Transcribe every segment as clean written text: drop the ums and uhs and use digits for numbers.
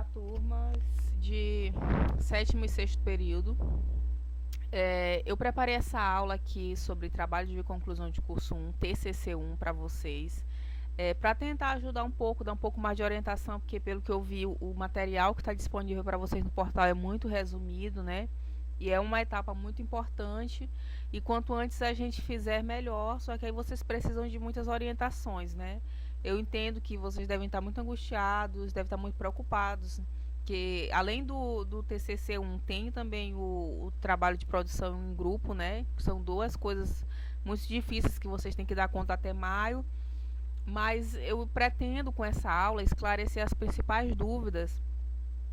Olá, turmas de sétimo e sexto período. Eu preparei essa aula aqui sobre trabalho de conclusão de curso 1, TCC1, para vocês, para tentar ajudar um pouco, dar um pouco mais de orientação, porque pelo que eu vi, o material que está disponível para vocês no portal é muito resumido, né? E é uma etapa muito importante, e quanto antes a gente fizer, melhor, só que aí vocês precisam de muitas orientações, né? Eu entendo que vocês devem estar muito angustiados, devem estar muito preocupados, que além do TCC1 tem também o trabalho de produção em grupo, né? São duas coisas muito difíceis que vocês têm que dar conta até maio, mas eu pretendo com essa aula esclarecer as principais dúvidas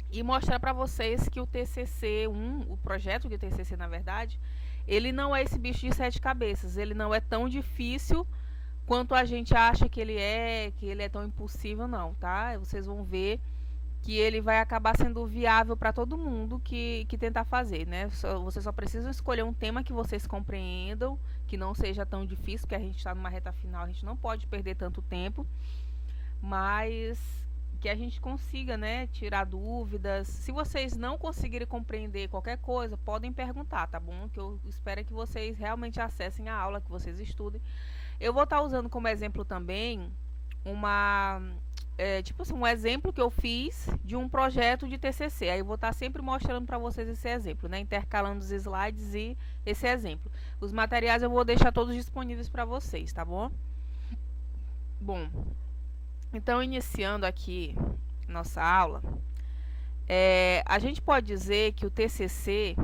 e mostrar para vocês que o TCC1, o projeto de TCC na verdade, ele não é esse bicho de sete cabeças, ele não é tão difícil quanto a gente acha que ele é tão impossível não, tá? Vocês vão ver que ele vai acabar sendo viável para todo mundo que tentar fazer, né? Vocês só precisam escolher um tema que vocês compreendam, que não seja tão difícil, porque a gente está numa reta final, a gente não pode perder tanto tempo, mas que a gente consiga, né, tirar dúvidas. Se vocês não conseguirem compreender qualquer coisa, podem perguntar, tá bom? Que eu espero que vocês realmente acessem a aula, que vocês estudem. Eu vou estar usando como exemplo também tipo assim, um exemplo que eu fiz de um projeto de TCC. Aí eu vou estar sempre mostrando para vocês esse exemplo, né? Intercalando os slides e esse exemplo. Os materiais eu vou deixar todos disponíveis para vocês, tá bom? Bom, então iniciando aqui nossa aula, a gente pode dizer que o TCC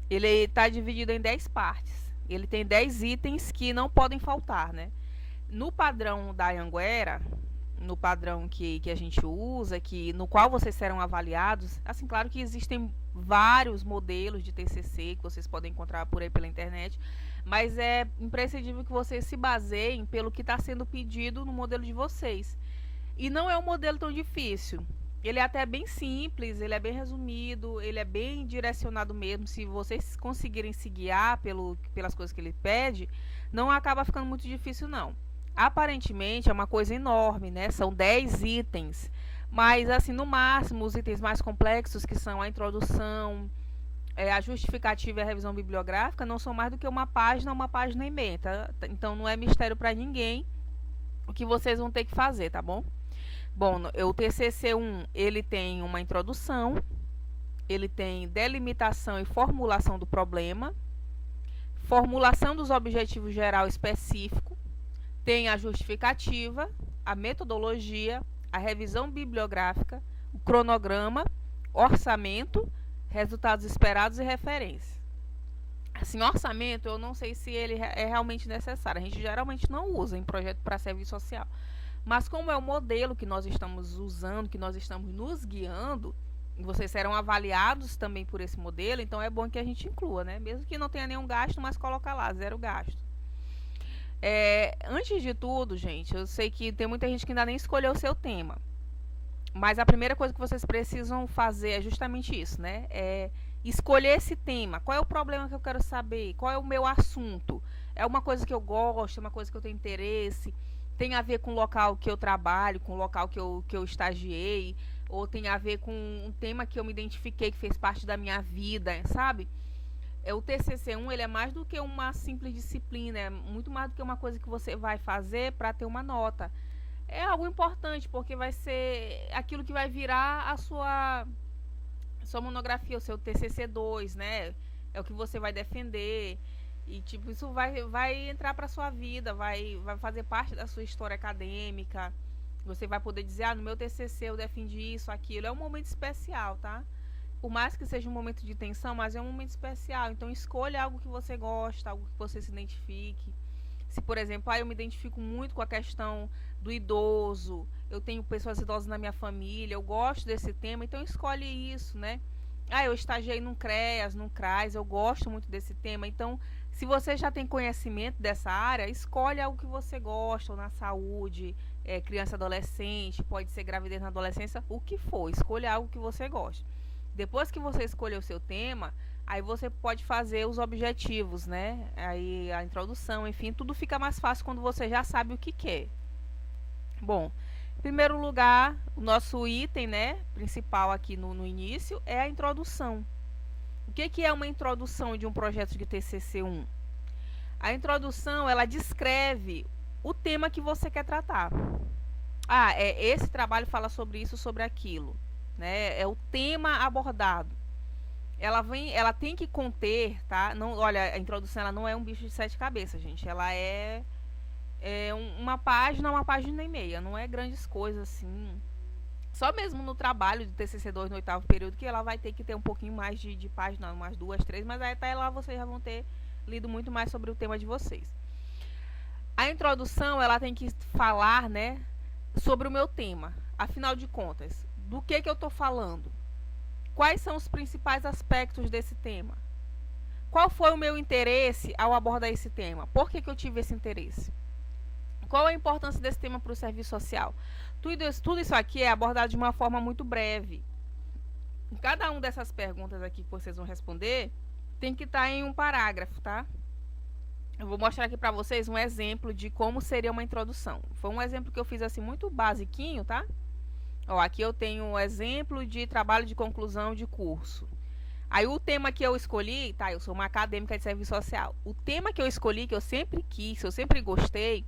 ele está dividido em 10 partes. Ele tem 10 itens que não podem faltar, né? No padrão da Anhanguera, no padrão que a gente usa, no qual vocês serão avaliados, assim, claro que existem vários modelos de TCC que vocês podem encontrar por aí pela internet, mas é imprescindível que vocês se baseiem pelo que está sendo pedido no modelo de vocês. E não é um modelo tão difícil. Ele é até bem simples, ele é bem resumido, ele é bem direcionado mesmo. Se vocês conseguirem se guiar pelas coisas que ele pede, não acaba ficando muito difícil, não. Aparentemente é uma coisa enorme, né? São 10 itens. Mas, assim, no máximo, os itens mais complexos, que são a introdução, a justificativa e a revisão bibliográfica, não são mais do que uma página e meia, tá? Então não é mistério para ninguém o que vocês vão ter que fazer, tá bom? Bom, o TCC1, ele tem uma introdução, ele tem delimitação e formulação do problema, formulação dos objetivos geral específico, tem a justificativa, a metodologia, a revisão bibliográfica, o cronograma, orçamento, resultados esperados e referência. Assim, orçamento, eu não sei se ele é realmente necessário. A gente geralmente não usa em projeto para serviço social. Mas como é o modelo que nós estamos usando, que nós estamos nos guiando, e vocês serão avaliados também por esse modelo, então é bom que a gente inclua, né? Mesmo que não tenha nenhum gasto, mas coloca lá, 0 gasto. Antes de tudo, gente, eu sei que tem muita gente que ainda nem escolheu o seu tema. Mas a primeira coisa que vocês precisam fazer é justamente isso, né? Escolher esse tema. Qual é o problema que eu quero saber? Qual é o meu assunto? É uma coisa que eu gosto, é uma coisa que eu tenho interesse? Tem a ver com o local que eu trabalho, com o local que eu estagiei? Ou tem a ver com um tema que eu me identifiquei, que fez parte da minha vida, sabe? O TCC1 ele é mais do que uma simples disciplina, é muito mais do que uma coisa que você vai fazer para ter uma nota. É algo importante, porque vai ser aquilo que vai virar a sua monografia, o seu TCC2, né? É o que você vai defender. E, tipo, isso vai entrar para sua vida, vai fazer parte da sua história acadêmica. Você vai poder dizer, no meu TCC eu defendi isso, aquilo. É um momento especial, tá? Por mais que seja um momento de tensão, mas é um momento especial. Então, escolha algo que você gosta, algo que você se identifique. Se, por exemplo, eu me identifico muito com a questão do idoso, eu tenho pessoas idosas na minha família, eu gosto desse tema, então escolhe isso, né? Eu estagiei num CREAS, num CRAS, eu gosto muito desse tema. Então, se você já tem conhecimento dessa área, escolhe algo que você gosta, ou na saúde, criança, adolescente, pode ser gravidez na adolescência, o que for, escolha algo que você gosta. Depois que você escolher o seu tema, aí você pode fazer os objetivos, né? Aí a introdução, enfim, tudo fica mais fácil quando você já sabe o que quer. Bom, primeiro lugar, o nosso item, né, principal aqui no início é a introdução. O que é uma introdução de um projeto de TCC1? A introdução, ela descreve o tema que você quer tratar. Esse trabalho fala sobre isso, sobre aquilo, né? É o tema abordado. Ela tem que conter, tá? Não, olha, a introdução ela não é um bicho de 7 cabeças, gente. Ela é uma página e meia. Não é grandes coisas assim. Só mesmo no trabalho de TCC2 no 8º período que ela vai ter que ter um pouquinho mais de página, umas 2, 3, mas aí até lá vocês já vão ter lido muito mais sobre o tema de vocês. A introdução, ela tem que falar, né, sobre o meu tema. Afinal de contas, do que eu estou falando? Quais são os principais aspectos desse tema? Qual foi o meu interesse ao abordar esse tema? Por que eu tive esse interesse? Qual a importância desse tema para o serviço social? Tudo isso aqui é abordado de uma forma muito breve. Cada uma dessas perguntas aqui que vocês vão responder tem que estar em um parágrafo, tá? Eu vou mostrar aqui para vocês um exemplo de como seria uma introdução. Foi um exemplo que eu fiz assim muito basiquinho, tá? Ó, aqui eu tenho um exemplo de trabalho de conclusão de curso. Aí o tema que eu escolhi, tá? Eu sou uma acadêmica de serviço social. O tema que eu escolhi, que eu sempre quis, eu sempre gostei,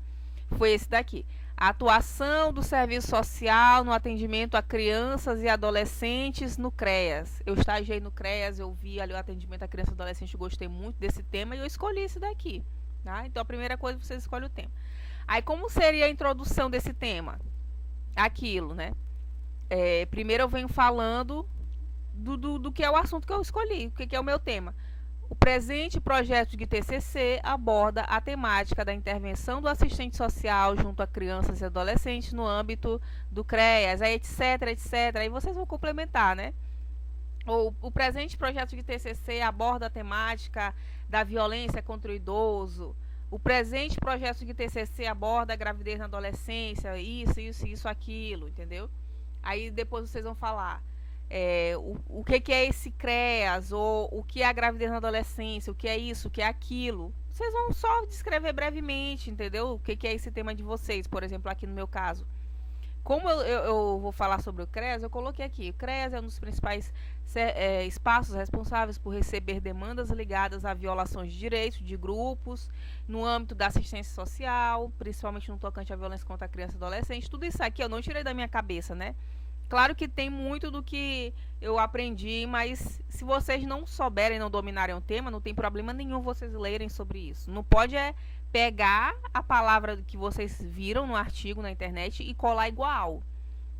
foi esse daqui. A atuação do serviço social no atendimento a crianças e adolescentes no CREAS. Eu estagiei no CREAS, eu vi ali o atendimento a criança e adolescente, gostei muito desse tema e eu escolhi esse daqui. Tá? Então a primeira coisa, você escolhe o tema. Aí como seria a introdução desse tema? Aquilo, né? Primeiro eu venho falando do que é o assunto que eu escolhi, o que é o meu tema. O presente projeto de TCC aborda a temática da intervenção do assistente social junto a crianças e adolescentes no âmbito do CREAS, etc, etc. Aí vocês vão complementar, né? O presente projeto de TCC aborda a temática da violência contra o idoso. O presente projeto de TCC aborda a gravidez na adolescência, isso, aquilo, entendeu? Aí depois vocês vão falar o que é esse CREAS, ou o que é a gravidez na adolescência, o que é isso, o que é aquilo. Vocês vão só descrever brevemente, entendeu? O que é esse tema de vocês, por exemplo, aqui no meu caso. Como eu vou falar sobre o CREAS, eu coloquei aqui. O CREAS é um dos principais espaços responsáveis por receber demandas ligadas a violações de direitos de grupos, no âmbito da assistência social, principalmente no tocante à violência contra a criança e adolescente. Tudo isso aqui eu não tirei da minha cabeça, né? Claro que tem muito do que eu aprendi, mas se vocês não souberem, não dominarem o tema, não tem problema nenhum vocês lerem sobre isso. Não pode pegar a palavra que vocês viram no artigo na internet e colar igual.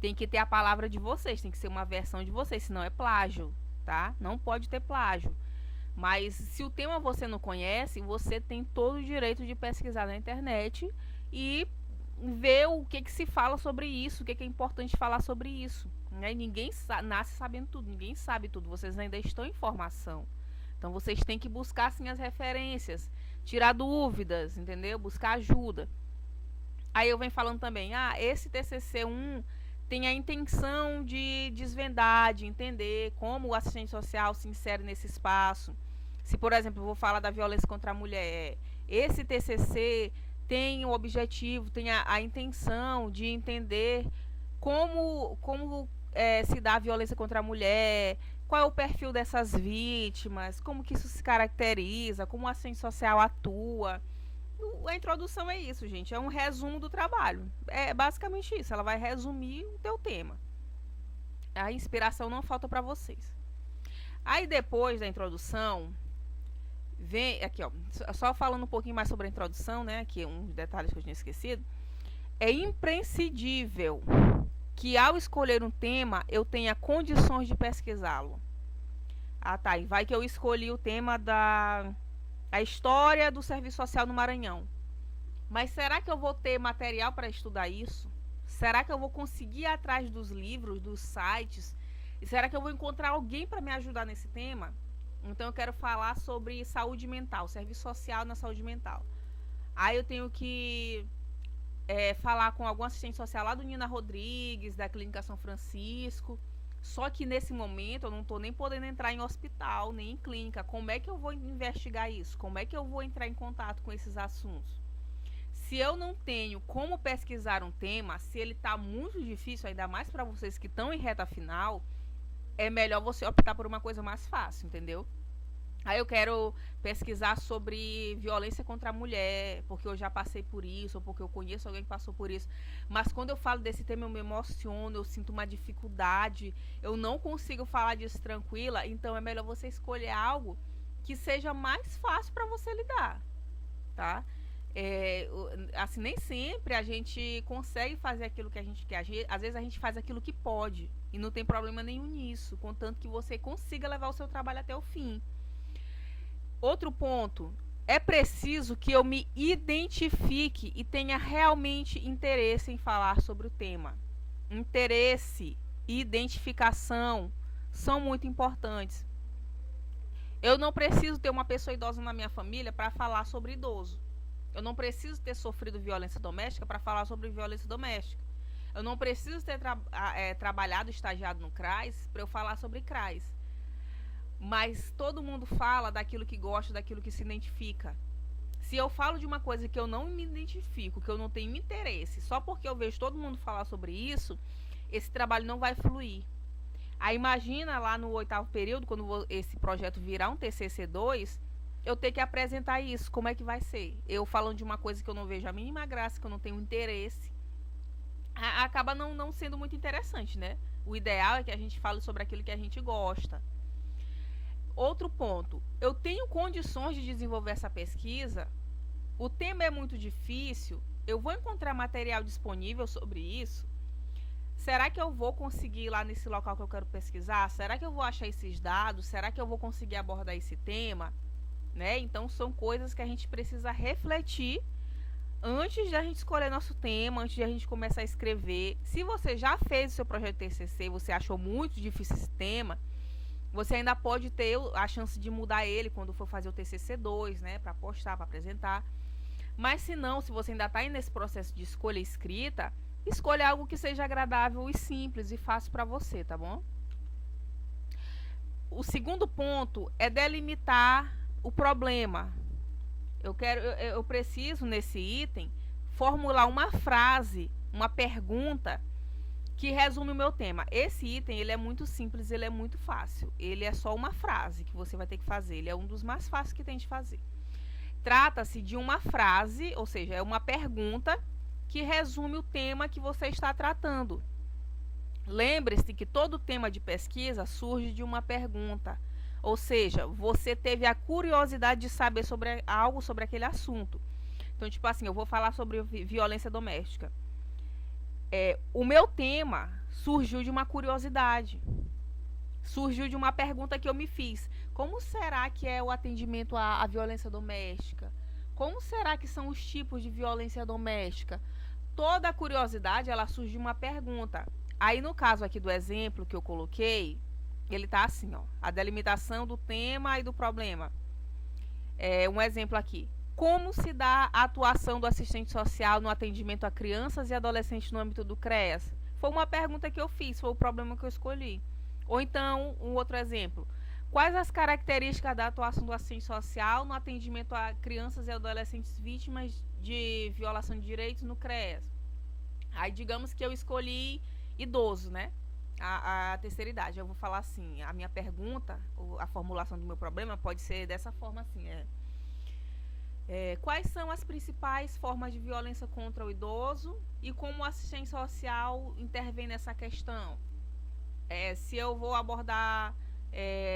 Tem que ter a palavra de vocês, tem que ser uma versão de vocês, senão é plágio, tá? Não pode ter plágio. Mas se o tema você não conhece, você tem todo o direito de pesquisar na internet e ver o que se fala sobre isso, o que é importante falar sobre isso, né? Ninguém nasce sabendo tudo, ninguém sabe tudo, vocês ainda estão em formação. Então vocês têm que buscar assim as referências, tirar dúvidas, entendeu? Buscar ajuda. Aí eu venho falando também, esse TCC1 tem a intenção de desvendar, de entender como o assistente social se insere nesse espaço. Se, por exemplo, eu vou falar da violência contra a mulher, esse TCC tem o objetivo, tem a intenção de entender como se dá a violência contra a mulher, qual é o perfil dessas vítimas, como que isso se caracteriza, como o assistente social atua. A introdução é isso, gente, é um resumo do trabalho. É basicamente isso, ela vai resumir o teu tema. A inspiração não falta para vocês. Aí depois da introdução, vem aqui, ó, só falando um pouquinho mais sobre a introdução, né, aqui uns detalhes que eu tinha esquecido. É imprescindível que ao escolher um tema eu tenha condições de pesquisá-lo. Tá, e vai que eu escolhi o tema a história do serviço social no Maranhão. Mas será que eu vou ter material para estudar isso? Será que eu vou conseguir ir atrás dos livros, dos sites? E será que eu vou encontrar alguém para me ajudar nesse tema? Então eu quero falar sobre saúde mental, serviço social na saúde mental. Aí eu tenho que falar com algum assistente social lá do Nina Rodrigues, da Clínica São Francisco. Só que nesse momento eu não estou nem podendo entrar em hospital, nem em clínica. Como é que eu vou investigar isso? Como é que eu vou entrar em contato com esses assuntos? Se eu não tenho como pesquisar um tema, se ele está muito difícil, ainda mais para vocês que estão em reta final, é melhor você optar por uma coisa mais fácil, entendeu? Aí eu quero pesquisar sobre violência contra a mulher, porque eu já passei por isso, ou porque eu conheço alguém que passou por isso. Mas quando eu falo desse tema, eu me emociono, eu sinto uma dificuldade, eu não consigo falar disso tranquila, então é melhor você escolher algo que seja mais fácil para você lidar, tá? Assim, nem sempre a gente consegue fazer aquilo que a gente quer. Às vezes a gente faz aquilo que pode, e não tem problema nenhum nisso, contanto que você consiga levar o seu trabalho até o fim. Outro ponto, é preciso que eu me identifique e tenha realmente interesse em falar sobre o tema. Interesse e identificação são muito importantes. Eu não preciso ter uma pessoa idosa na minha família para falar sobre idoso. Eu não preciso ter sofrido violência doméstica para falar sobre violência doméstica. Eu não preciso ter trabalhado, estagiado no CRAS para eu falar sobre CRAS. Mas todo mundo fala daquilo que gosta, daquilo que se identifica. Se eu falo de uma coisa que eu não me identifico, que eu não tenho interesse, só porque eu vejo todo mundo falar sobre isso, esse trabalho não vai fluir. Aí imagina lá no 8º período, quando esse projeto virar um TCC2, eu ter que apresentar isso, como é que vai ser? Eu falando de uma coisa que eu não vejo a mínima graça, que eu não tenho interesse, acaba não sendo muito interessante, né? O ideal é que a gente fale sobre aquilo que a gente gosta. Outro ponto, eu tenho condições de desenvolver essa pesquisa, o tema é muito difícil, eu vou encontrar material disponível sobre isso? Será que eu vou conseguir ir lá nesse local que eu quero pesquisar? Será que eu vou achar esses dados? Será que eu vou conseguir abordar esse tema? Né? Então, são coisas que a gente precisa refletir antes de a gente escolher nosso tema, antes de a gente começar a escrever. Se você já fez o seu projeto de TCC, você achou muito difícil esse tema, você ainda pode ter a chance de mudar ele quando for fazer o TCC2, né, para postar, para apresentar. Mas se não, se você ainda está nesse processo de escolha escrita, escolha algo que seja agradável e simples e fácil para você, tá bom? O segundo ponto é delimitar o problema. Eu preciso nesse item formular uma frase, uma pergunta que resume o meu tema. Esse item, ele é muito simples, ele é muito fácil. Ele é só uma frase que você vai ter que fazer. Ele é um dos mais fáceis que tem de fazer. Trata-se de uma frase, ou seja, é uma pergunta que resume o tema que você está tratando. Lembre-se que todo tema de pesquisa surge de uma pergunta. Ou seja, você teve a curiosidade de saber sobre algo sobre aquele assunto. Então, tipo assim, eu vou falar sobre violência doméstica. O meu tema surgiu de uma curiosidade, surgiu de uma pergunta que eu me fiz. Como será que é o atendimento à violência doméstica? Como será que são os tipos de violência doméstica? Toda a curiosidade, ela surge de uma pergunta. Aí, no caso aqui do exemplo que eu coloquei, ele tá assim, ó, a delimitação do tema e do problema. Um exemplo aqui. Como se dá a atuação do assistente social no atendimento a crianças e adolescentes no âmbito do CREAS? Foi uma pergunta que eu fiz, foi o problema que eu escolhi. Ou então, um outro exemplo. Quais as características da atuação do assistente social no atendimento a crianças e adolescentes vítimas de violação de direitos no CREAS? Aí, digamos que eu escolhi idoso, né? A terceira idade. Eu vou falar assim, a minha pergunta, a formulação do meu problema pode ser dessa forma assim, quais são as principais formas de violência contra o idoso e como o assistente social intervém nessa questão? Se eu vou abordar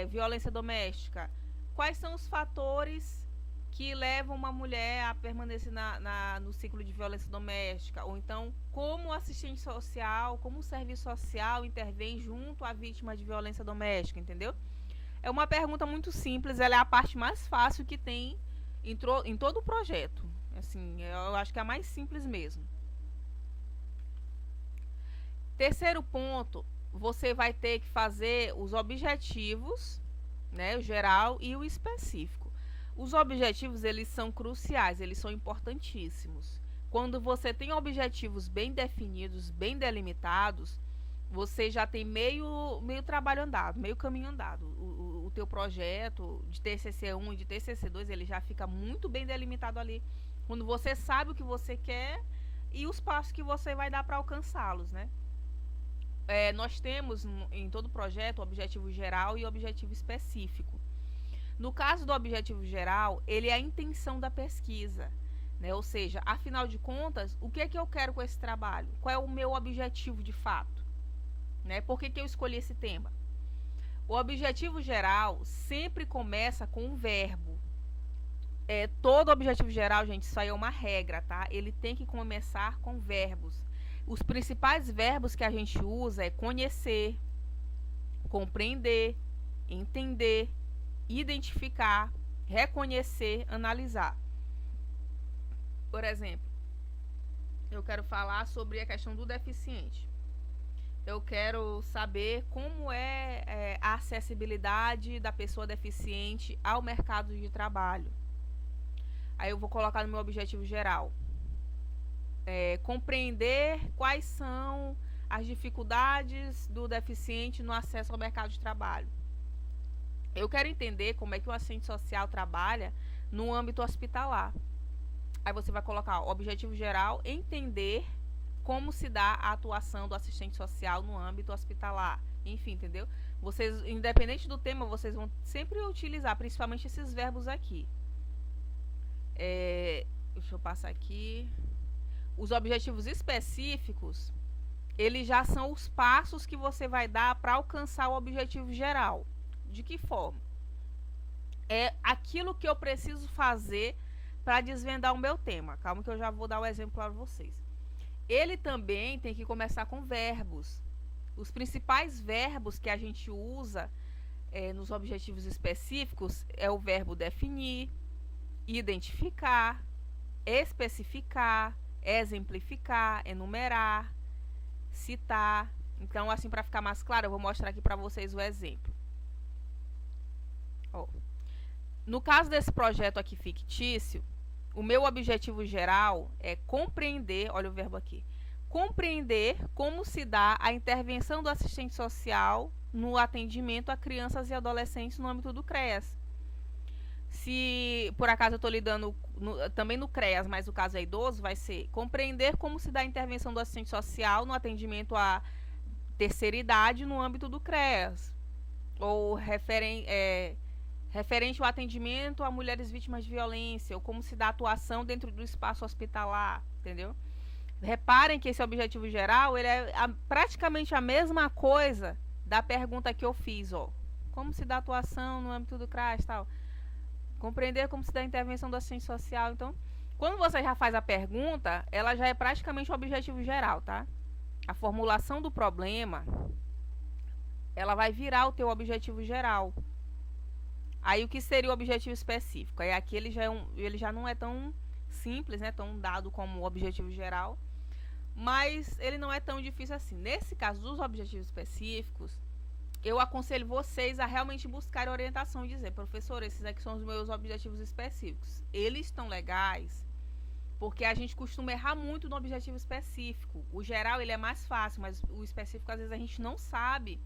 violência doméstica, quais são os fatores que levam uma mulher a permanecer no ciclo de violência doméstica? Ou então, como o assistente social, como o serviço social intervém junto à vítima de violência doméstica, entendeu? É uma pergunta muito simples, ela é a parte mais fácil que tem em todo o projeto. Assim, eu acho que é a mais simples mesmo. Terceiro ponto, você vai ter que fazer os objetivos, né, o geral e o específico. Os objetivos, eles são cruciais, eles são importantíssimos. Quando você tem objetivos bem definidos, bem delimitados, você já tem meio trabalho andado, meio caminho andado. O teu projeto de TCC1 e de TCC2, ele já fica muito bem delimitado ali Quando você sabe o que você quer e os passos que você vai dar para alcançá-los, né? Nós temos em todo projeto o objetivo geral e o objetivo específico. No caso do objetivo geral, ele é a intenção da pesquisa, né? Ou seja, afinal de contas, o que é que eu quero com esse trabalho? Qual é o meu objetivo de fato? Né? Por que eu escolhi esse tema? O objetivo geral sempre começa com um verbo. Todo objetivo geral, gente, isso aí é uma regra, tá? Ele tem que começar com verbos. Os principais verbos que a gente usa é conhecer, compreender, entender, identificar, reconhecer, analisar. Por exemplo, eu quero falar sobre a questão do deficiente. Eu quero saber como é a acessibilidade da pessoa deficiente ao mercado de trabalho. Aí eu vou colocar no meu objetivo geral. Compreender quais são as dificuldades do deficiente no acesso ao mercado de trabalho. Eu quero entender como é que o assistente social trabalha no âmbito hospitalar. Aí você vai colocar o objetivo geral, entender como se dá a atuação do assistente social no âmbito hospitalar. Enfim, entendeu? Vocês, independente do tema, vocês vão sempre utilizar, principalmente esses verbos aqui. Deixa eu passar aqui. Os objetivos específicos, eles já são os passos que você vai dar para alcançar o objetivo geral. De que forma? É aquilo que eu preciso fazer para desvendar o meu tema. Calma que eu já vou dar o exemplo para vocês. Ele também tem que começar com verbos. Os principais verbos que a gente usa nos objetivos específicos é o verbo definir, identificar, especificar, exemplificar, enumerar, citar. Então, assim, para ficar mais claro, eu vou mostrar aqui para vocês o exemplo. No caso desse projeto aqui fictício, o meu objetivo geral é compreender, olha o verbo aqui, compreender como se dá a intervenção do assistente social no atendimento a crianças e adolescentes no âmbito do CREAS. Se por acaso eu estou lidando também no CREAS, mas o caso é idoso, vai ser compreender como se dá a intervenção do assistente social no atendimento à terceira idade no âmbito do CREAS. Ou referente ao atendimento a mulheres vítimas de violência, ou como se dá a atuação dentro do espaço hospitalar, entendeu? Reparem que esse objetivo geral, ele é praticamente a mesma coisa da pergunta que eu fiz, ó. Como se dá a atuação no âmbito do CRAS, tal. Compreender como se dá a intervenção do assistente social. Então, quando você já faz a pergunta, ela já é praticamente o objetivo geral, tá? A formulação do problema, ela vai virar o teu objetivo geral. Aí, o que seria o objetivo específico? Aí, aqui ele já não é tão simples, né? Tão dado como o objetivo geral, mas ele não é tão difícil assim. Nesse caso dos objetivos específicos, eu aconselho vocês a realmente buscar orientação e dizer, professor, esses aqui são os meus objetivos específicos. Eles estão legais, porque a gente costuma errar muito no objetivo específico. O geral, ele é mais fácil, mas o específico, às vezes, a gente não sabe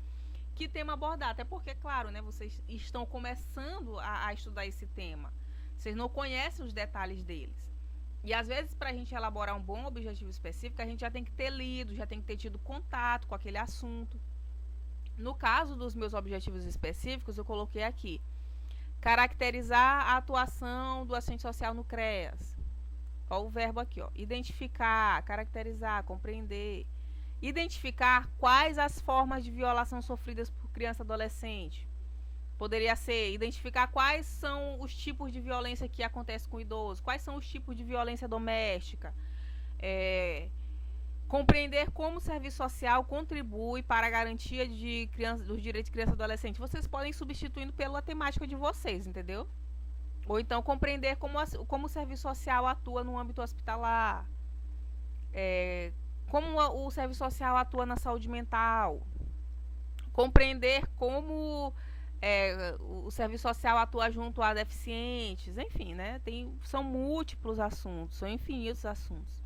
que tema abordar. Até porque, claro, né, vocês estão começando a estudar esse tema. Vocês não conhecem os detalhes deles. E, às vezes, para a gente elaborar um bom objetivo específico, a gente já tem que ter lido, já tem que ter tido contato com aquele assunto. No caso dos meus objetivos específicos, eu coloquei aqui: caracterizar a atuação do assistente social no CREAS. Olha o verbo aqui, ó. Identificar, caracterizar, compreender. Identificar quais as formas de violação sofridas por criança e adolescente. Poderia ser identificar quais são os tipos de violência que acontece com o idoso, quais são os tipos de violência doméstica. Compreender como o serviço social contribui para a garantia dos direitos de criança e adolescente. Vocês podem ir substituindo pela temática de vocês, entendeu? Ou então compreender como o serviço social atua no âmbito hospitalar. Como o serviço social atua na saúde mental. Compreender como o serviço social atua junto a deficientes. Enfim, né? São múltiplos assuntos, são infinitos assuntos.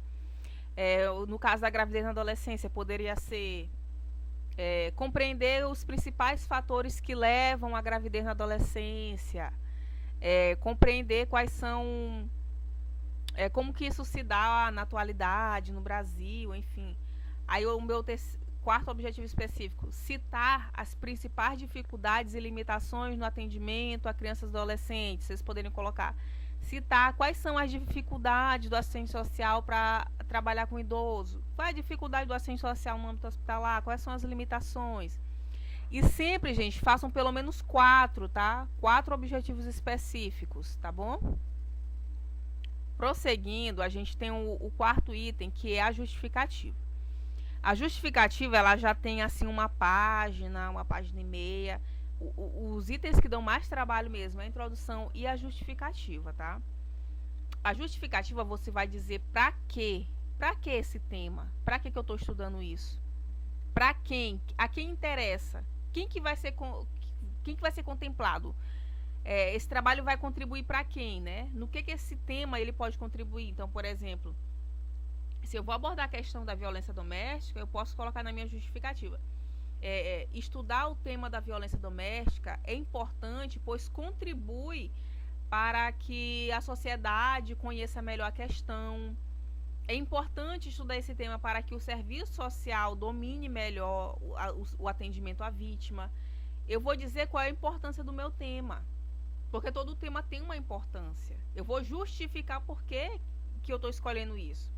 No caso da gravidez na adolescência, poderia ser compreender os principais fatores que levam à gravidez na adolescência, compreender quais são como que isso se dá na atualidade, no Brasil, enfim. Aí o meu quarto objetivo específico, citar as principais dificuldades e limitações no atendimento a crianças e adolescentes. Vocês poderem colocar, citar quais são as dificuldades do assistente social para trabalhar com idoso. Qual é a dificuldade do assistente social no âmbito hospitalar? Quais são as limitações? E sempre, gente, façam pelo menos 4, tá? 4 objetivos específicos, tá bom? Prosseguindo, a gente tem o quarto item, que é a justificativa. A justificativa, ela já tem assim uma página e meia. Os itens que dão mais trabalho mesmo é a introdução e a justificativa, tá? A justificativa você vai dizer pra quê? Pra que esse tema? Pra que eu estou estudando isso? Pra quem? A quem interessa? Quem que vai ser contemplado? Esse trabalho vai contribuir para quem, né? No que esse tema ele pode contribuir? Então, por exemplo, se eu vou abordar a questão da violência doméstica, eu posso colocar na minha justificativa. Estudar o tema da violência doméstica é importante, pois contribui para que a sociedade conheça melhor a questão. É importante estudar esse tema para que o serviço social domine melhor o atendimento à vítima. Eu vou dizer qual é a importância do meu tema, porque todo tema tem uma importância. Eu vou justificar por que eu estou escolhendo isso.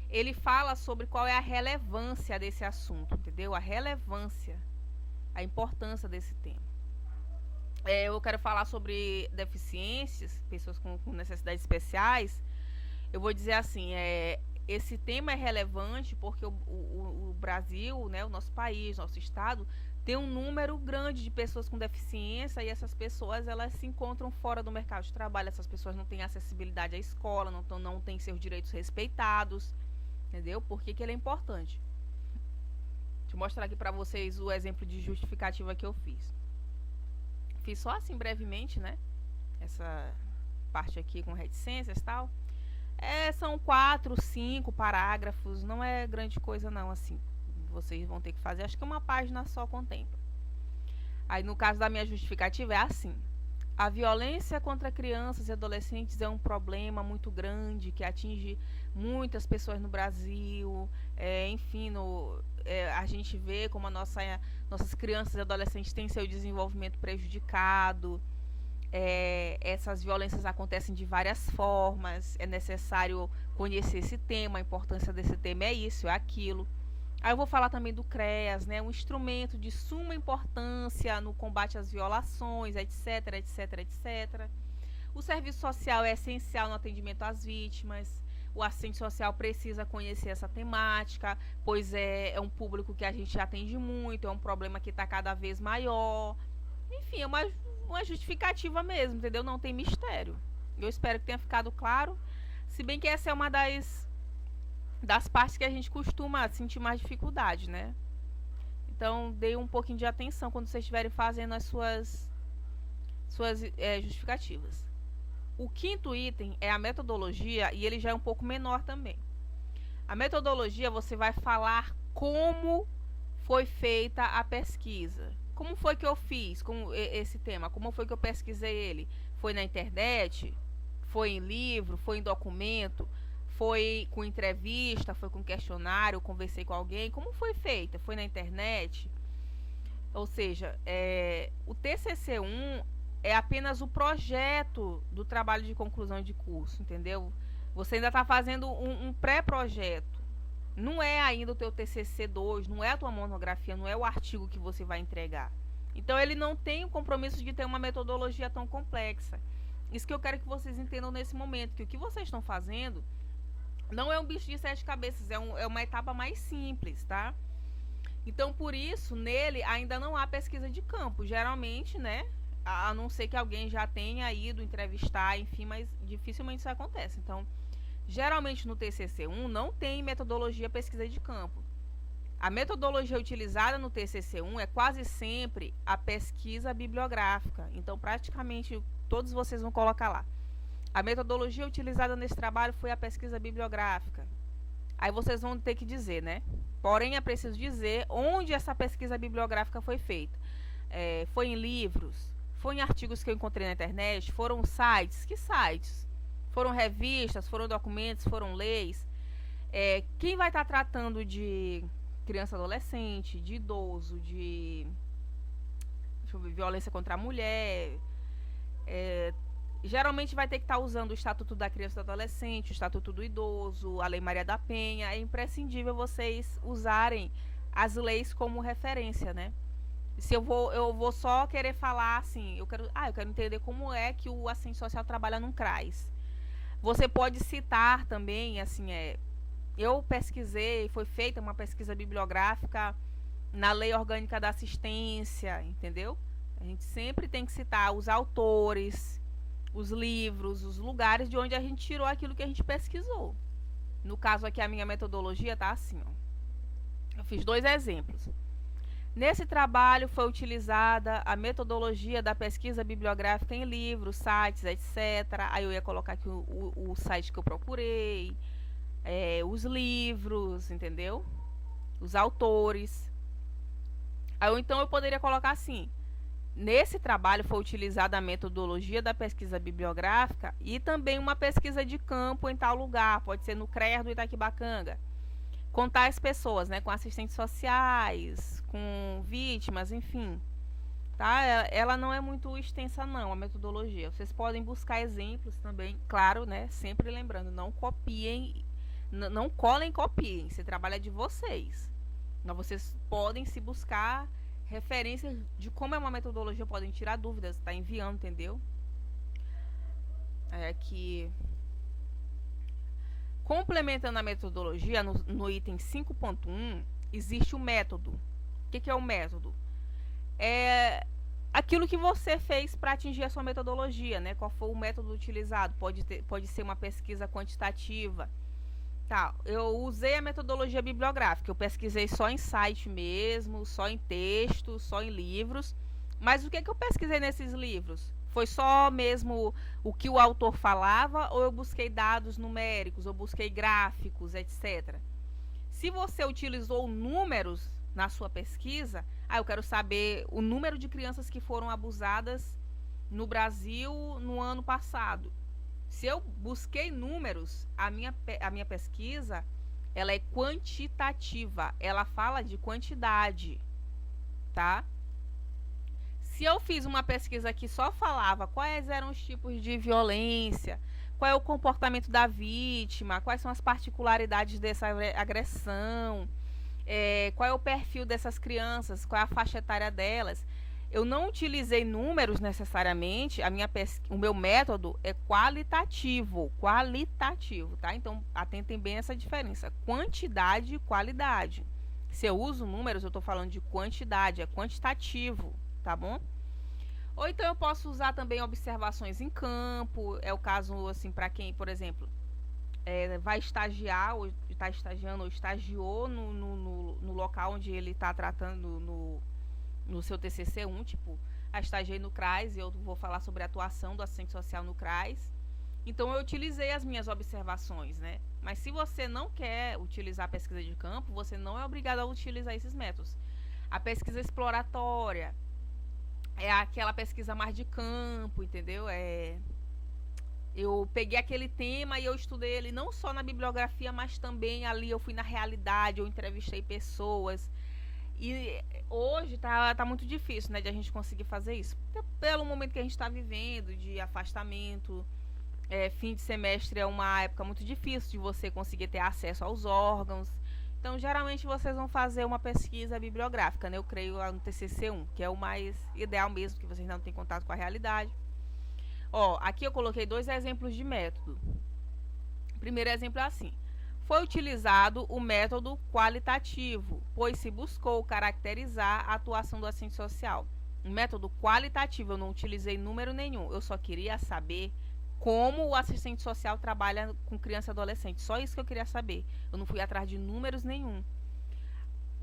Ele fala sobre qual é a relevância desse assunto, entendeu? A relevância, a importância desse tema. Eu quero falar sobre deficiências, pessoas com necessidades especiais. Eu vou dizer assim, esse tema é relevante porque o Brasil, né, o nosso país, nosso estado, tem um número grande de pessoas com deficiência e essas pessoas elas se encontram fora do mercado de trabalho, essas pessoas não têm acessibilidade à escola, não têm seus direitos respeitados, entendeu? Por que ele é importante? Deixa eu mostrar aqui para vocês o exemplo de justificativa que eu fiz. Fiz só assim brevemente, né? Essa parte aqui com reticências e tal. São 4, 5 parágrafos, não é grande coisa não, assim. Vocês vão ter que fazer, acho que uma página só contempla. Aí no caso da minha justificativa é assim: a violência contra crianças e adolescentes é um problema muito grande que atinge muitas pessoas no Brasil. Enfim, a gente vê como nossas crianças e adolescentes têm seu desenvolvimento prejudicado. Essas violências acontecem de várias formas. É necessário conhecer esse tema, a importância desse tema é isso, é aquilo. Aí eu vou falar também do CREAS, né, um instrumento de suma importância no combate às violações, etc, etc, etc. O serviço social é essencial no atendimento às vítimas. O assistente social precisa conhecer essa temática, pois é um público que a gente atende muito, é um problema que está cada vez maior. Enfim, é uma justificativa mesmo, entendeu? Não tem mistério. Eu espero que tenha ficado claro. Se bem que essa é uma das partes que a gente costuma sentir mais dificuldade, né? Então, dê um pouquinho de atenção quando vocês estiverem fazendo as suas justificativas. O quinto item é a metodologia e ele já é um pouco menor também. A metodologia, você vai falar como foi feita a pesquisa. Como foi que eu fiz com esse tema? Como foi que eu pesquisei ele? Foi na internet? Foi em livro? Foi em documento? Foi com entrevista? Foi com questionário? Conversei com alguém? Como foi feita? Foi na internet? Ou seja, o TCC1 é apenas o projeto do trabalho de conclusão de curso, entendeu? Você ainda está fazendo um pré-projeto. Não é ainda o teu TCC2, não é a tua monografia, não é o artigo que você vai entregar. Então, ele não tem o compromisso de ter uma metodologia tão complexa. Isso que eu quero que vocês entendam nesse momento, que o que vocês estão fazendo não é um bicho de 7 cabeças, é uma etapa mais simples, tá? Então, por isso, nele ainda não há pesquisa de campo. Geralmente, né, a não ser que alguém já tenha ido entrevistar, enfim, mas dificilmente isso acontece. Então, geralmente no TCC1 não tem metodologia pesquisa de campo. A metodologia utilizada no TCC1 é quase sempre a pesquisa bibliográfica. Então, praticamente todos vocês vão colocar lá: a metodologia utilizada nesse trabalho foi a pesquisa bibliográfica. Aí vocês vão ter que dizer, né? Porém, é preciso dizer onde essa pesquisa bibliográfica foi feita. Foi em livros? Foi em artigos que eu encontrei na internet? Foram sites? Que sites? foram revistas, foram documentos, foram leis. Quem vai estar tratando de criança e adolescente, de idoso, de violência contra a mulher, geralmente vai ter que estar usando o Estatuto da Criança e do Adolescente, o Estatuto do Idoso, a Lei Maria da Penha. É imprescindível vocês usarem as leis como referência, né? Se eu vou só querer falar assim, eu quero entender como é que o assistente social trabalha num CRAS. Você pode citar também, assim, eu pesquisei, foi feita uma pesquisa bibliográfica na Lei Orgânica da Assistência, entendeu? A gente sempre tem que citar os autores, os livros, os lugares de onde a gente tirou aquilo que a gente pesquisou. No caso aqui, a minha metodologia tá assim, ó. Eu fiz 2 exemplos. Nesse trabalho foi utilizada a metodologia da pesquisa bibliográfica em livros, sites, etc. Aí eu ia colocar aqui o site que eu procurei, os livros, entendeu? Os autores. Aí então eu poderia colocar assim: nesse trabalho foi utilizada a metodologia da pesquisa bibliográfica e também uma pesquisa de campo em tal lugar, pode ser no CRER do Itaquibacanga, com tais pessoas, né, com assistentes sociais, com vítimas, enfim. Tá? Ela não é muito extensa não, a metodologia. Vocês podem buscar exemplos também, claro, né, sempre lembrando, não copiem, não colhem, copiem, esse trabalho é de vocês. Mas vocês podem se buscar referências de como é uma metodologia, podem tirar dúvidas, tá enviando, entendeu? Que complementando a metodologia, no item 5.1, existe o método. O que é o método? É aquilo que você fez para atingir a sua metodologia, né? Qual foi o método utilizado? Pode ser uma pesquisa quantitativa. Tá, eu usei a metodologia bibliográfica, eu pesquisei só em site mesmo, só em texto, só em livros. Mas o que eu pesquisei nesses livros? Foi só mesmo o que o autor falava, ou eu busquei dados numéricos, ou busquei gráficos, etc. Se você utilizou números na sua pesquisa, eu quero saber o número de crianças que foram abusadas no Brasil no ano passado. Se eu busquei números, a minha pesquisa, ela é quantitativa, ela fala de quantidade, tá? Se eu fiz uma pesquisa que só falava quais eram os tipos de violência, qual é o comportamento da vítima, quais são as particularidades dessa agressão, qual é o perfil dessas crianças, qual é a faixa etária delas, eu não utilizei números necessariamente, o meu método é qualitativo, tá? Então, atentem bem essa diferença, quantidade e qualidade. Se eu uso números, eu estou falando de quantidade, é quantitativo, tá bom? Ou então eu posso usar também observações em campo, é o caso, assim, para quem, por exemplo, vai estagiar, ou está estagiando, ou estagiou no local onde ele está tratando no seu TCC1, tipo, estagiei no CRAS e eu vou falar sobre a atuação do assistente social no CRAS. Então, eu utilizei as minhas observações, né? Mas se você não quer utilizar a pesquisa de campo, você não é obrigado a utilizar esses métodos. A pesquisa exploratória é aquela pesquisa mais de campo, entendeu? Eu peguei aquele tema e eu estudei ele não só na bibliografia, mas também ali eu fui na realidade, eu entrevistei pessoas. E hoje tá muito difícil, né, de a gente conseguir fazer isso. Pelo momento que a gente está vivendo, de afastamento, fim de semestre é uma época muito difícil de você conseguir ter acesso aos órgãos. Então, geralmente, vocês vão fazer uma pesquisa bibliográfica, né? Eu creio lá no TCC1, que é o mais ideal mesmo, que vocês não têm contato com a realidade. Ó, aqui eu coloquei 2 exemplos de método. O primeiro exemplo é assim: foi utilizado o método qualitativo, pois se buscou caracterizar a atuação do assistente social. Um método qualitativo, eu não utilizei número nenhum, eu só queria saber como o assistente social trabalha com criança e adolescente. Só isso que eu queria saber. Eu não fui atrás de números nenhum.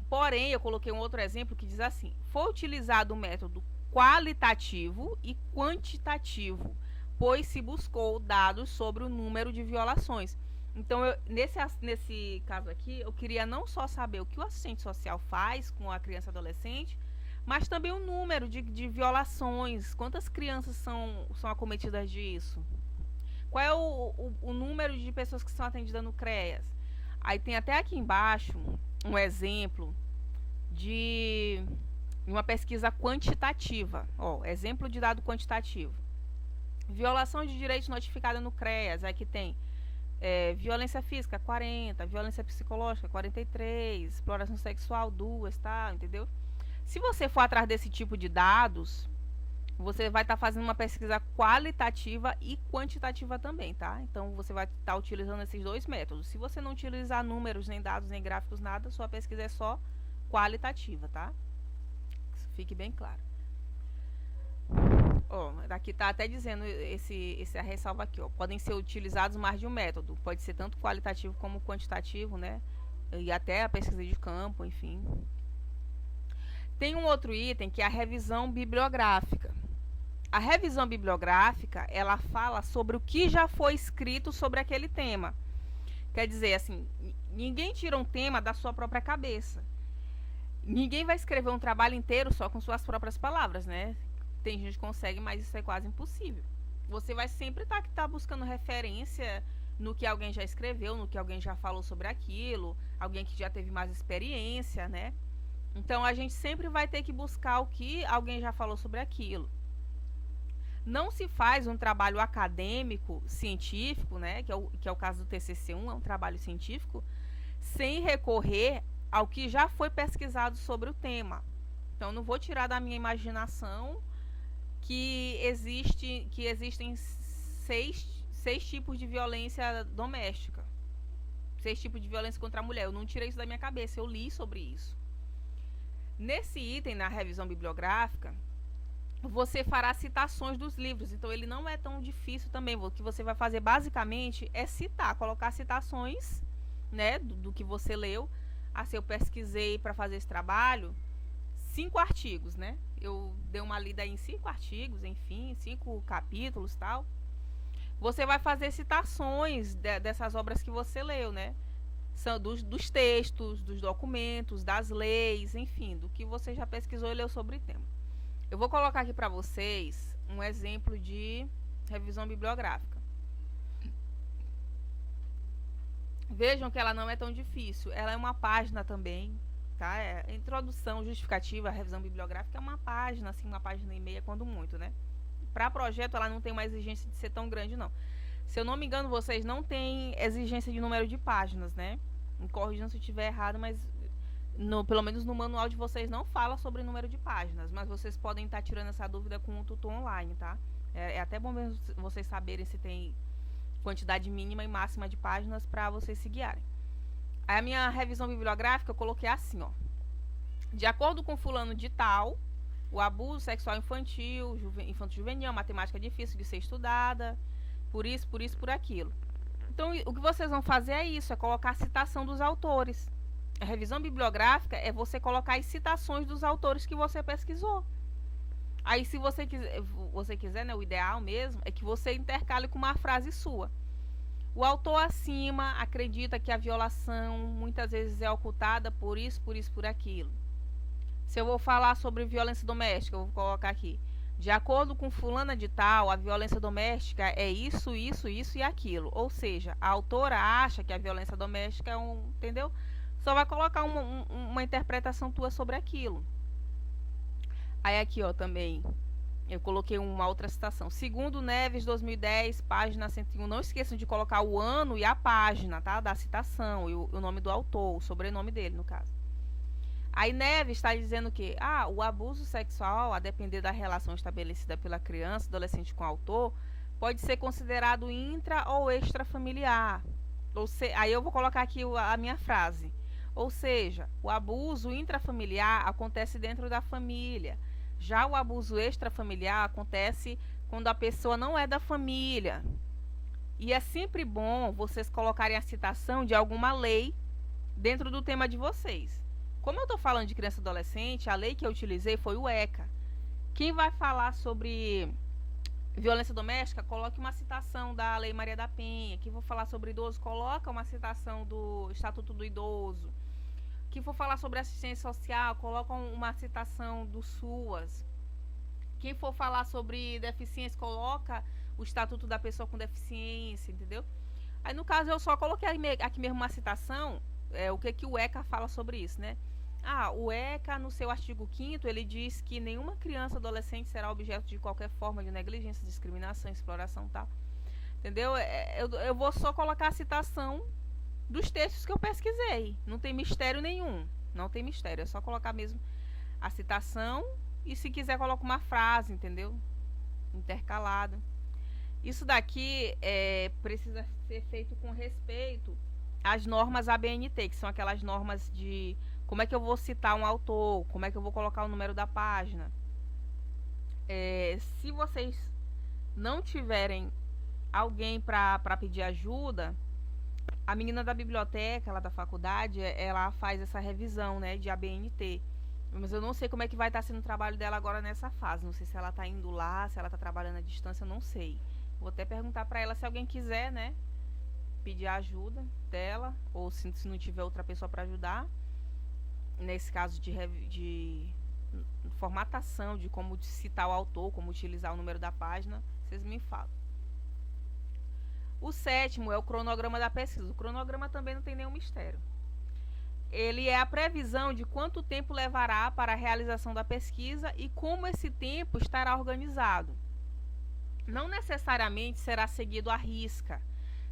Porém, eu coloquei um outro exemplo que diz assim: foi utilizado o método qualitativo e quantitativo, pois se buscou dados sobre o número de violações. Então, nesse caso aqui, eu queria não só saber o que o assistente social faz com a criança e adolescente, mas também o número de violações. Quantas crianças são acometidas disso? Qual é o número de pessoas que são atendidas no CREAS? Aí tem até aqui embaixo um exemplo de uma pesquisa quantitativa. Ó, exemplo de dado quantitativo. Violação de direitos notificada no CREAS. Aqui tem violência física, 40. Violência psicológica, 43. Exploração sexual, 2, tá? Entendeu? Se você for atrás desse tipo de dados, você vai estar fazendo uma pesquisa qualitativa e quantitativa também, tá? Então, você vai estar utilizando esses dois métodos. Se você não utilizar números, nem dados, nem gráficos, nada, sua pesquisa é só qualitativa, tá? Isso fique bem claro. Ó, daqui tá até dizendo essa ressalva aqui, ó. Podem ser utilizados mais de um método. Pode ser tanto qualitativo como quantitativo, né? E até a pesquisa de campo, enfim. Tem um outro item que é a revisão bibliográfica. A revisão bibliográfica, ela fala sobre o que já foi escrito sobre aquele tema. Quer dizer, assim, ninguém tira um tema da sua própria cabeça. Ninguém vai escrever um trabalho inteiro só com suas próprias palavras, né? Tem gente que consegue, mas isso é quase impossível. Você vai sempre estar buscando referência no que alguém já escreveu, no que alguém já falou sobre aquilo, alguém que já teve mais experiência, né? Então, a gente sempre vai ter que buscar o que alguém já falou sobre aquilo. Não se faz um trabalho acadêmico, científico, né, que é o caso do TCC1, é um trabalho científico, sem recorrer ao que já foi pesquisado sobre o tema. Então, não vou tirar da minha imaginação que existem seis tipos de violência doméstica. 6 tipos de violência contra a mulher. Eu não tirei isso da minha cabeça, eu li sobre isso. Nesse item, na revisão bibliográfica, você fará citações dos livros, então ele não é tão difícil também. O que você vai fazer basicamente é citar, colocar citações, né, do que você leu. Assim, eu pesquisei para fazer esse trabalho 5 artigos, né? Eu dei uma lida em 5 artigos, enfim, 5 capítulos, tal. Você vai fazer citações dessas obras que você leu, né? São dos textos, dos documentos, das leis, enfim, do que você já pesquisou e leu sobre o tema. Eu vou colocar aqui para vocês um exemplo de revisão bibliográfica. Vejam que ela não é tão difícil. Ela é uma página também, tá? Introdução, justificativa, revisão bibliográfica é uma página, assim, uma página e meia, quando muito, né? Para projeto, ela não tem uma exigência de ser tão grande, não. Se eu não me engano, vocês não têm exigência de número de páginas, né? Me corrijam se eu estiver errado, mas pelo menos no manual de vocês não fala sobre número de páginas, mas vocês podem estar tirando essa dúvida com o tutor online, tá? É até bom mesmo vocês saberem se tem quantidade mínima e máxima de páginas para vocês se guiarem. Aí a minha revisão bibliográfica eu coloquei assim, ó. De acordo com fulano de tal, o abuso sexual infantil, infanto-juvenil, matemática difícil de ser estudada, por isso, por aquilo. Então, o que vocês vão fazer é isso, é colocar a citação dos autores. A revisão bibliográfica é você colocar as citações dos autores que você pesquisou. Aí, se você quiser, né, o ideal mesmo é que você intercale com uma frase sua. O autor acima acredita que a violação muitas vezes é ocultada por isso, por aquilo. Se eu vou falar sobre violência doméstica, eu vou colocar aqui. De acordo com fulana de tal, a violência doméstica é isso e aquilo. Ou seja, a autora acha que a violência doméstica é entendeu? Só vai colocar uma interpretação tua sobre aquilo. Aí aqui, ó, também, eu coloquei uma outra citação. Segundo Neves, 2010, página 101. Não esqueçam de colocar o ano e a página, tá? Da citação, e o nome do autor, o sobrenome dele, no caso. Aí Neves está dizendo que o abuso sexual, a depender da relação estabelecida pela criança, adolescente com o autor, pode ser considerado intra ou extrafamiliar. Aí eu vou colocar aqui a minha frase. Ou seja, o abuso intrafamiliar acontece dentro da família. Já o abuso extrafamiliar acontece quando a pessoa não é da família. E é sempre bom vocês colocarem a citação de alguma lei dentro do tema de vocês. Como eu estou falando de criança e adolescente, a lei que eu utilizei foi o ECA. Quem vai falar sobre violência doméstica, coloque uma citação da Lei Maria da Penha. Quem for falar sobre idoso, coloca uma citação do Estatuto do Idoso. Quem for falar sobre assistência social, coloca uma citação do SUAS. Quem for falar sobre deficiência, coloca o estatuto da pessoa com deficiência, entendeu? Aí no caso eu só coloquei aqui mesmo uma citação, o que o ECA fala sobre isso, né? O ECA, no seu artigo 5º, ele diz que nenhuma criança ou adolescente será objeto de qualquer forma de negligência, discriminação, exploração, tal. Entendeu? Eu vou só colocar a citação dos textos que eu pesquisei. Não tem mistério nenhum. Não tem mistério. É só colocar mesmo a citação e, se quiser, coloca uma frase, entendeu? Intercalado. Isso daqui precisa ser feito com respeito às normas ABNT, que são aquelas normas de como é que eu vou citar um autor, como é que eu vou colocar o número da página. Se vocês não tiverem alguém para pedir ajuda, a menina da biblioteca, lá da faculdade, ela faz essa revisão, né, de ABNT. Mas eu não sei como é que vai estar sendo o trabalho dela agora nessa fase. Não sei se ela está indo lá, se ela está trabalhando à distância, eu não sei. Vou até perguntar para ela se alguém quiser, né, pedir a ajuda dela, ou se não tiver outra pessoa para ajudar. Nesse caso de formatação, de como citar o autor, como utilizar o número da página, vocês me falam. O 7º é o cronograma da pesquisa. O cronograma também não tem nenhum mistério. Ele é a previsão de quanto tempo levará para a realização da pesquisa e como esse tempo estará organizado. Não necessariamente será seguido à risca,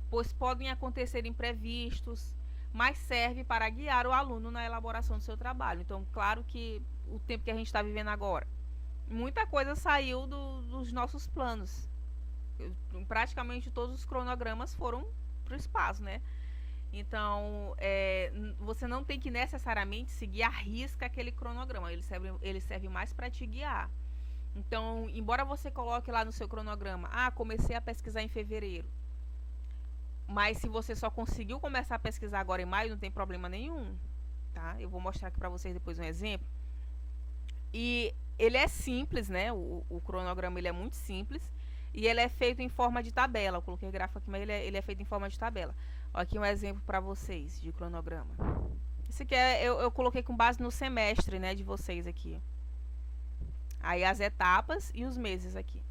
pois podem acontecer imprevistos, mas serve para guiar o aluno na elaboração do seu trabalho. Então, claro que o tempo que a gente está vivendo agora, muita coisa saiu dos nossos planos. Praticamente todos os cronogramas foram para o espaço, né? Então, você não tem que necessariamente seguir à risca aquele cronograma. Ele serve mais para te guiar. Então, embora você coloque lá no seu cronograma, comecei a pesquisar em fevereiro, mas se você só conseguiu começar a pesquisar agora em maio, não tem problema nenhum, tá? Eu vou mostrar aqui para vocês depois um exemplo. E ele é simples, né? O cronograma ele é muito simples. E ele é feito em forma de tabela. Eu coloquei gráfico aqui, mas ele é feito em forma de tabela. Olha aqui um exemplo para vocês de cronograma. Esse aqui eu coloquei com base no semestre, né, de vocês aqui. Aí as etapas e os meses aqui.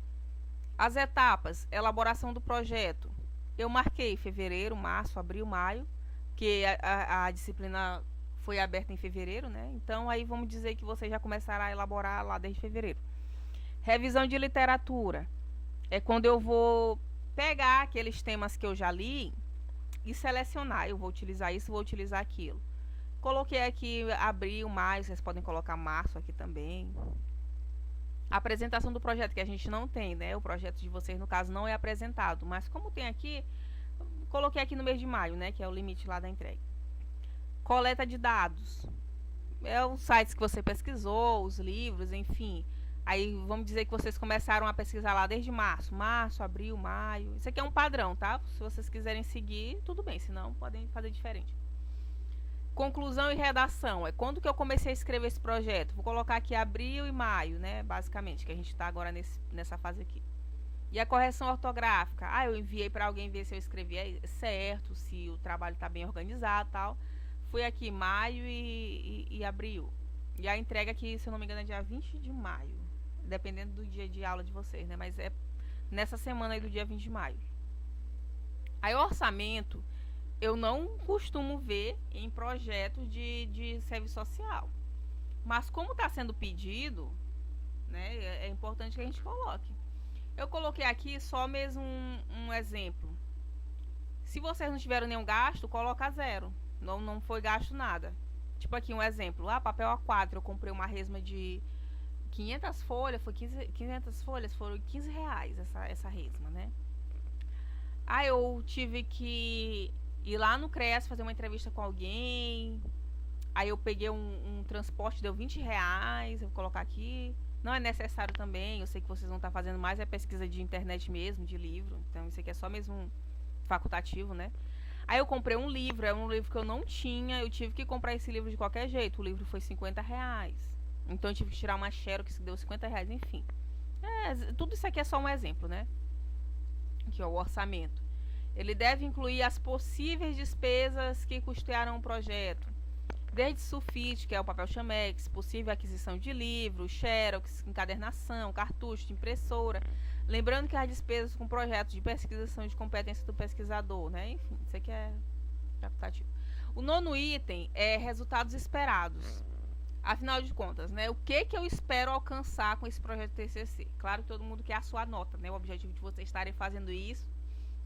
As etapas, elaboração do projeto. Eu marquei fevereiro, março, abril, maio, que a disciplina foi aberta em fevereiro, né? Então aí vamos dizer que vocês já começaram a elaborar lá desde fevereiro. Revisão de literatura. É quando eu vou pegar aqueles temas que eu já li e selecionar. Eu vou utilizar isso, vou utilizar aquilo. Coloquei aqui abril, maio, vocês podem colocar março aqui também. A apresentação do projeto, que a gente não tem, né? O projeto de vocês, no caso, não é apresentado. Mas como tem aqui, coloquei aqui no mês de maio, né? Que é o limite lá da entrega. Coleta de dados. É os sites que você pesquisou, os livros, enfim. Aí vamos dizer que vocês começaram a pesquisar lá desde março, abril, maio. Isso aqui é um padrão, tá? Se vocês quiserem seguir, tudo bem, senão podem fazer diferente. Conclusão e redação. É quando que eu comecei a escrever esse projeto. Vou colocar aqui abril e maio, né? Basicamente, que a gente está agora nessa fase aqui. E a correção ortográfica. Eu enviei para alguém ver se eu escrevi certo, se o trabalho está bem organizado e tal. Fui aqui maio e abril. E a entrega aqui, se eu não me engano, é dia 20 de maio. Dependendo do dia de aula de vocês, né? Mas é nessa semana aí do dia 20 de maio. Aí o orçamento, eu não costumo ver em projetos de serviço social. Mas como está sendo pedido, né? É importante que a gente coloque. Eu coloquei aqui só mesmo um exemplo. Se vocês não tiveram nenhum gasto, coloca 0. Não foi gasto nada. Tipo aqui um exemplo. Papel A4, eu comprei uma resma de 500 folhas, foi 500 folhas, foram R$15 essa resma, né? Eu tive que ir lá no CREAS fazer uma entrevista com alguém. Aí eu peguei um transporte, deu R$20, eu vou colocar aqui. Não é necessário também, eu sei que vocês vão estar fazendo mais pesquisa de internet mesmo, de livro. Então isso aqui é só mesmo facultativo, né? Aí eu comprei um livro, é um livro que eu não tinha, eu tive que comprar esse livro de qualquer jeito. O livro foi R$50. Então eu tive que tirar uma xerox que deu R$50, enfim. Tudo isso aqui é só um exemplo, né? Aqui, ó, o orçamento. Ele deve incluir as possíveis despesas que custearam o projeto. desde sulfite, que é o papel chamex, possível aquisição de livros, xerox, encadernação, cartucho de impressora. Lembrando que as despesas com projetos de pesquisa são de competência do pesquisador, né? Enfim, isso aqui é facultativo. O nono item é resultados esperados. Afinal de contas, né? O que eu espero alcançar com esse projeto de TCC? Claro que todo mundo quer a sua nota, né? O objetivo de vocês estarem fazendo isso,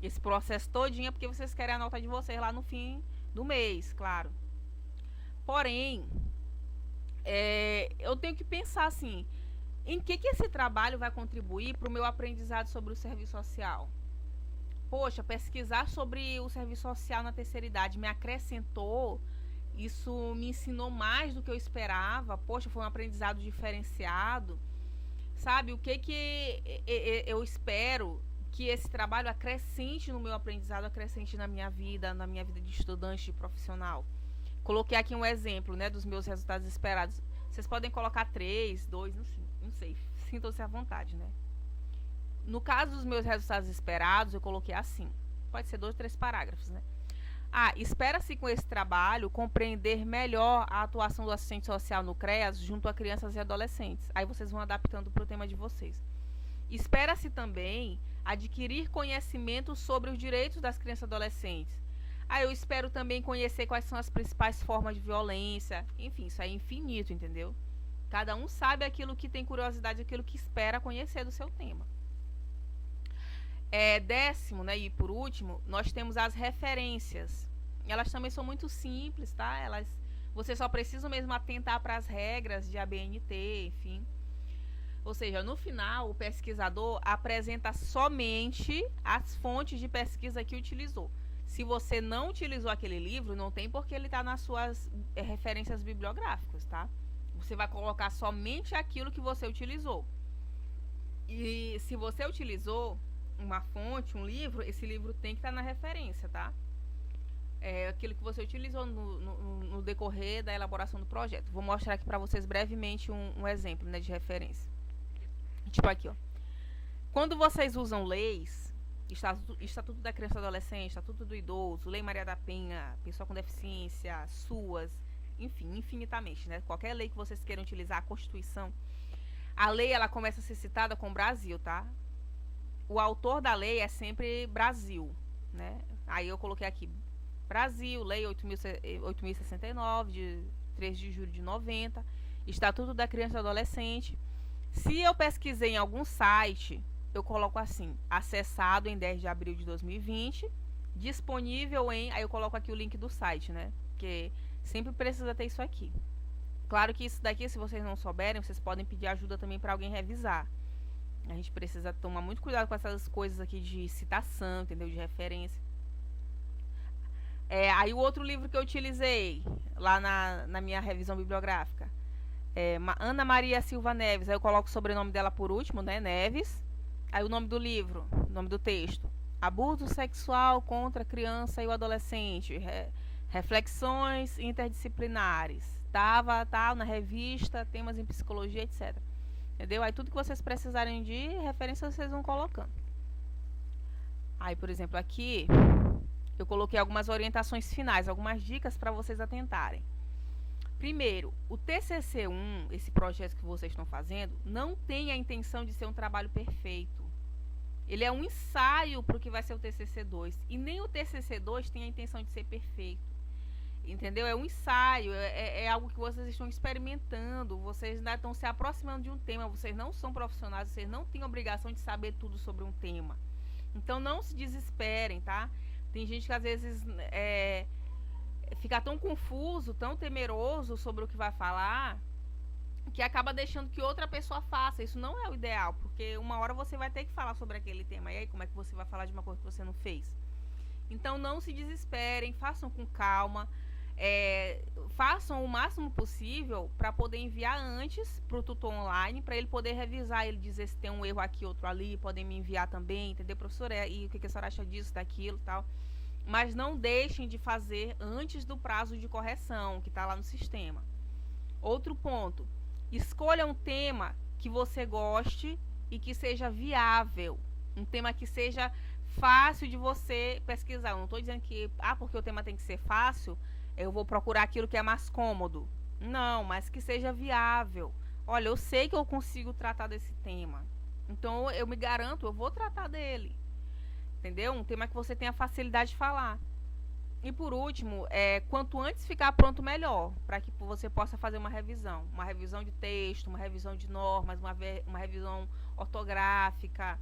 esse processo todinho, é porque vocês querem a nota de vocês lá no fim do mês, claro. Porém, eu tenho que pensar assim, em que esse trabalho vai contribuir para o meu aprendizado sobre o serviço social? Poxa, pesquisar sobre o serviço social na terceira idade me acrescentou, isso me ensinou mais do que eu esperava, poxa, foi um aprendizado diferenciado, sabe? O que eu espero que esse trabalho acrescente no meu aprendizado, acrescente na minha vida de estudante, de profissional. Coloquei aqui um exemplo, né, dos meus resultados esperados. Vocês podem colocar 3, 2, não sei, sintam-se à vontade, né? No caso dos meus resultados esperados, eu coloquei assim. Pode ser 2, 3 parágrafos, né? Espera-se com esse trabalho compreender melhor a atuação do assistente social no CREAS junto a crianças e adolescentes. Aí vocês vão adaptando para o tema de vocês. Espera-se também adquirir conhecimento sobre os direitos das crianças e adolescentes. Eu espero também conhecer quais são as principais formas de violência. Enfim, isso é infinito, entendeu? Cada um sabe aquilo que tem curiosidade, aquilo que espera conhecer do seu tema. Décimo, né, e por último, nós temos as referências. Elas também são muito simples, tá? Você só precisa mesmo atentar para as regras de ABNT, enfim. Ou seja, no final, o pesquisador apresenta somente as fontes de pesquisa que utilizou. Se você não utilizou aquele livro, não tem porque ele está nas suas referências bibliográficas, tá? Você vai colocar somente aquilo que você utilizou. E se você utilizou uma fonte, um livro, esse livro tem que estar na referência, tá? Aquilo que você utilizou no decorrer da elaboração do projeto. Vou mostrar aqui para vocês brevemente um exemplo, né, de referência. Tipo aqui, ó. Quando vocês usam leis, Estatuto da Criança e Adolescente, Estatuto do Idoso, Lei Maria da Penha, Pessoa com Deficiência, SUAS, enfim, infinitamente, né? Qualquer lei que vocês queiram utilizar, a Constituição, a lei, ela começa a ser citada com Brasil, tá? O autor da lei é sempre Brasil, né? Aí eu coloquei aqui, Brasil, Lei 8.069, de 3 de julho de 90, Estatuto da Criança e Adolescente. Se eu pesquisei em algum site, eu coloco assim, acessado em 10 de abril de 2020, disponível em... Aí eu coloco aqui o link do site, né? Porque sempre precisa ter isso aqui. Claro que isso daqui, se vocês não souberem, vocês podem pedir ajuda também para alguém revisar. A gente precisa tomar muito cuidado com essas coisas aqui de citação, entendeu? De referência. Aí o outro livro que eu utilizei lá na minha revisão bibliográfica, Ana Maria Silva Neves. Aí eu coloco o sobrenome dela por último, né? Neves. Aí o nome do livro, o nome do texto, Abuso Sexual contra a Criança e o Adolescente, Reflexões Interdisciplinares. Tava na revista, Temas em Psicologia, etc. Entendeu? Aí tudo que vocês precisarem de referência, vocês vão colocando. Aí, por exemplo, aqui eu coloquei algumas orientações finais, algumas dicas para vocês atentarem. Primeiro, o TCC1, esse projeto que vocês estão fazendo, não tem a intenção de ser um trabalho perfeito. Ele é um ensaio para o que vai ser o TCC2. E nem o TCC2 tem a intenção de ser perfeito. Entendeu? É um ensaio, é algo que vocês estão experimentando, vocês ainda estão se aproximando de um tema, vocês não são profissionais, vocês não têm obrigação de saber tudo sobre um tema. Então não se desesperem, tá? Tem gente que às vezes fica tão confuso, tão temeroso sobre o que vai falar, que acaba deixando que outra pessoa faça. Isso não é o ideal, porque uma hora você vai ter que falar sobre aquele tema. E aí, como é que você vai falar de uma coisa que você não fez? Então não se desesperem, façam com calma. Façam o máximo possível para poder enviar antes para o tutor online, para ele poder revisar, ele dizer se tem um erro aqui, outro ali, podem me enviar também, entendeu, professora? E o que a senhora acha disso, daquilo, tal. Mas não deixem de fazer antes do prazo de correção que está lá no sistema. Outro ponto, escolha um tema que você goste e que seja viável, um tema que seja fácil de você pesquisar. Eu não estou dizendo que porque o tema tem que ser fácil, Eu vou procurar aquilo que é mais cômodo. Não, mas que seja viável. Olha, eu sei que eu consigo tratar desse tema. Então eu me garanto, eu vou tratar dele. Entendeu? Um tema que você tenha facilidade de falar. E por último, quanto antes ficar pronto, melhor, para que você possa fazer uma revisão de texto, uma revisão de normas, uma revisão ortográfica,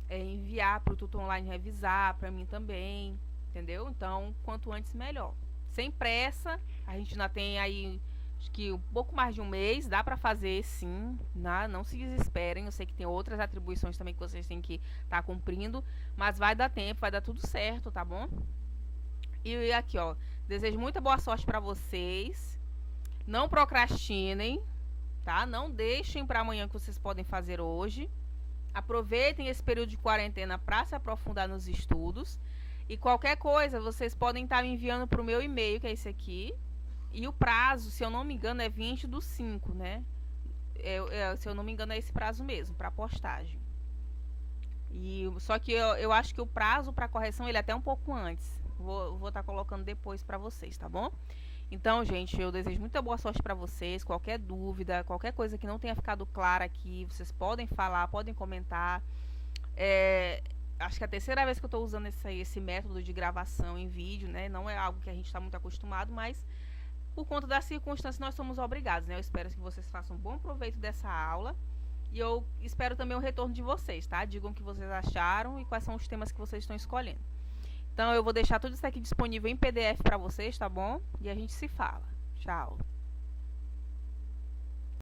enviar para o tutor online revisar, para mim também, entendeu? Então, quanto antes, melhor. Sem pressa, a gente ainda tem aí, acho que um pouco mais de um mês, dá para fazer sim, né? Não se desesperem, eu sei que tem outras atribuições também que vocês têm que estar cumprindo, mas vai dar tempo, vai dar tudo certo, tá bom? E aqui, ó, desejo muita boa sorte para vocês. Não procrastinem, tá? Não deixem para amanhã o que vocês podem fazer hoje. Aproveitem esse período de quarentena para se aprofundar nos estudos. E qualquer coisa, vocês podem estar me enviando para o meu e-mail, que é esse aqui. E o prazo, se eu não me engano, é 20/5, né? Se eu não me engano, é esse prazo mesmo, para postagem. Só que eu acho que o prazo para correção ele é até um pouco antes. Vou estar colocando depois para vocês, tá bom? Então, gente, eu desejo muita boa sorte para vocês. Qualquer dúvida, qualquer coisa que não tenha ficado clara aqui, vocês podem falar, podem comentar. Acho que é a terceira vez que eu estou usando esse método de gravação em vídeo, né? Não é algo que a gente está muito acostumado, mas por conta das circunstâncias nós somos obrigados, né? Eu espero que vocês façam um bom proveito dessa aula. E eu espero também o retorno de vocês, tá? Digam o que vocês acharam e quais são os temas que vocês estão escolhendo. Então, eu vou deixar tudo isso aqui disponível em PDF para vocês, tá bom? E a gente se fala. Tchau!